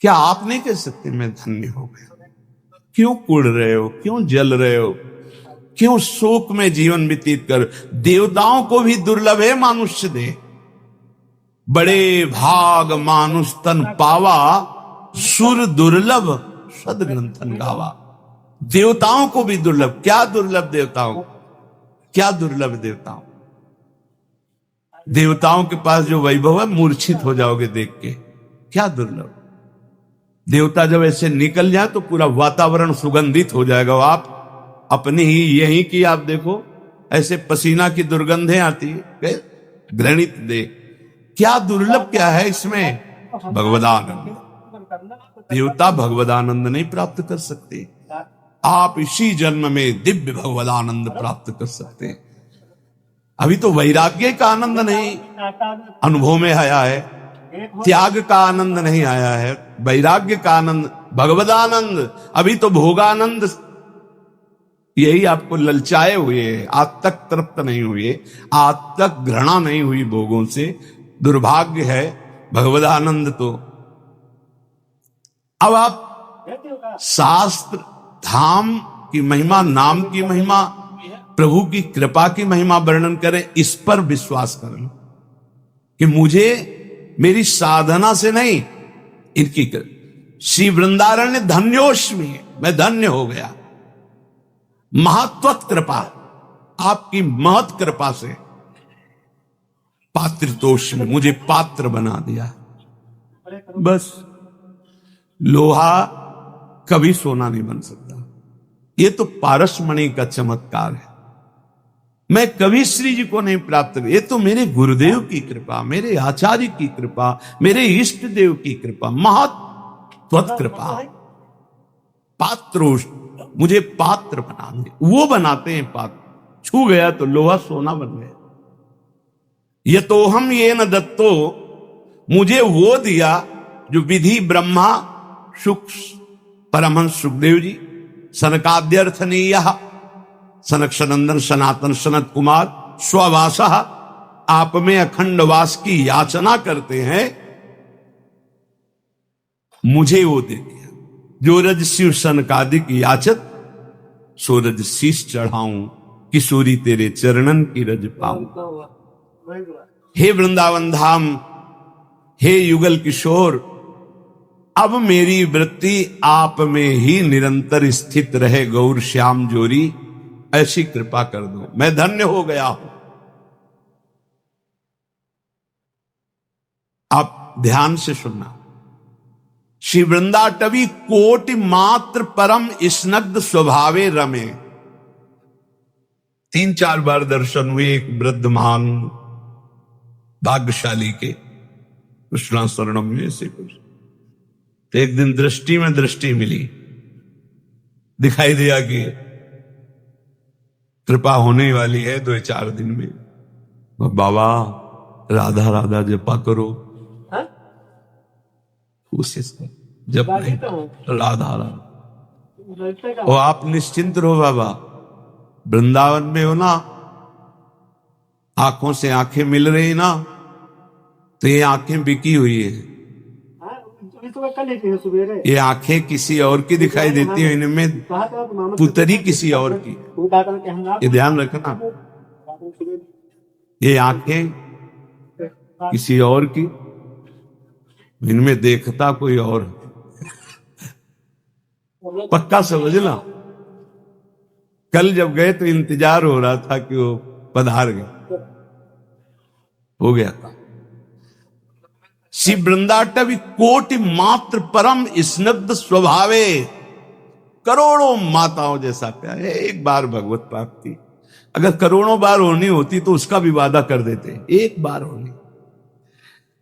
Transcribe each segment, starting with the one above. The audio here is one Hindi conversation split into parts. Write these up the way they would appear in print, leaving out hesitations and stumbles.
क्या आप नहीं कह सकते मैं धन्य हो गया? क्यों कुड़ रहे हो, क्यों जल रहे हो, क्यों शोक में जीवन व्यतीत कर? देवताओं को भी दुर्लभ है मानुष्य दे, बड़े भाग मानुष तन पावा, सुर दुर्लभ सदग्रंथन गावा। देवताओं को भी दुर्लभ। क्या दुर्लभ देवताओं, क्या दुर्लभ देवताओं? देवताओं के पास जो वैभव है मूर्छित हो जाओगे देख के। क्या दुर्लभ। देवता जब ऐसे निकल जाए तो पूरा वातावरण सुगंधित हो जाएगा। आप अपनी ही यही की आप देखो, ऐसे पसीना की दुर्गंधें आती है, घृणित दे। क्या दुर्लभ क्या है इसमें? भगवदानंद। देवता भगवदानंद नहीं प्राप्त कर सकते, आप इसी जन्म में दिव्य भगवदानंद प्राप्त कर सकते हैं। अभी तो वैराग्य का आनंद नहीं अनुभव में आया है, त्याग का आनंद नहीं आया है, वैराग्य का आनंद, भगवदानंद। अभी तो भोगानंद यही आपको ललचाए हुए, आज तक तृप्त नहीं हुए, आज तक घृणा नहीं हुई भोगों से। दुर्भाग्य है भगवदानंद। तो अब आप शास्त्र धाम की महिमा, नाम की महिमा, प्रभु की कृपा की महिमा वर्णन करें, इस पर विश्वास कर लो कि मुझे मेरी साधना से नहीं, इनकी श्री वृंदारण्य धन्योष्मी, मैं धन्य हो गया। महत्वत कृपा, आपकी महत कृपा से पात्रितोष में मुझे पात्र बना दिया। बस लोहा कभी सोना नहीं बन सकता। ये तो पारसमणि का चमत्कार है। मैं कभी श्री जी को नहीं प्राप्त कर, ये तो मेरे गुरुदेव की कृपा, मेरे आचार्य की कृपा, मेरे इष्ट देव की कृपा, महत्वत कृपा। पात्रोष, मुझे पात्र बना दे। वो बनाते हैं पात्र। छू गया तो लोहा सोना बन गया। ये तो हम ये न दत्तो, मुझे वो दिया जो विधि ब्रह्मा सुख परमहंस सुखदेव जी, सनकाद्यर्थनीय सनक सनंदन सनातन सनत कुमार स्ववास, आप में अखंड वास की याचना करते हैं, मुझे वो दे दिया। जो रज शिव सनकादिक याचत, सो रज शीश चढ़ाऊं, किशोरी तेरे चरणन की रज पाऊं। हे वृंदावन धाम, हे युगल किशोर, अब मेरी वृत्ति आप में ही निरंतर स्थित रहे गौर श्याम जोरी, ऐसी कृपा कर दो, मैं धन्य हो गया हूं। आप ध्यान से सुनना। श्री वृंदाटवी कोटि मात्र परम स्नग्ध स्वभावे रमे। 3-4 बार दर्शन हुए एक वृद्ध महान भाग्यशाली के, कृष्णा शरणम में से कुछ। तो एक दिन दृष्टि में दृष्टि मिली, दिखाई दिया कि कृपा होने वाली है 2-4 दिन में। बाबा राधा राधा जपा करो, कोशिश कर, जप नहीं, राधा राधा। और आप निश्चिंत रहो बाबा, वृंदावन में हो ना, आंखों से आंखें मिल रही ना, तो ये आंखें बिकी हुई है। ये आंखें किसी और की दिखाई देती है, इनमें पुतरी किसी और की। ये ध्यान रखना, ये आंखें किसी और की, इनमें देखता कोई और। पक्का समझना। कल जब गए तो इंतजार हो रहा था कि वो पधार गए, हो गया था। श्री वृंदाटवी कोटि मात्र परम स्नग्ध स्वभावे, करोड़ों माताओं जैसा प्यार है। एक बार भगवत प्राप्ति अगर करोड़ों बार होनी होती तो उसका भी वादा कर देते, एक बार होनी,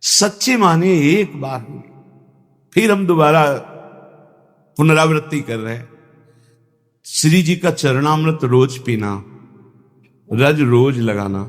सच्ची मानिए एक बार होनी। फिर हम दोबारा पुनरावृत्ति कर रहे हैं। श्री जी का चरणामृत रोज पीना, रज रोज लगाना,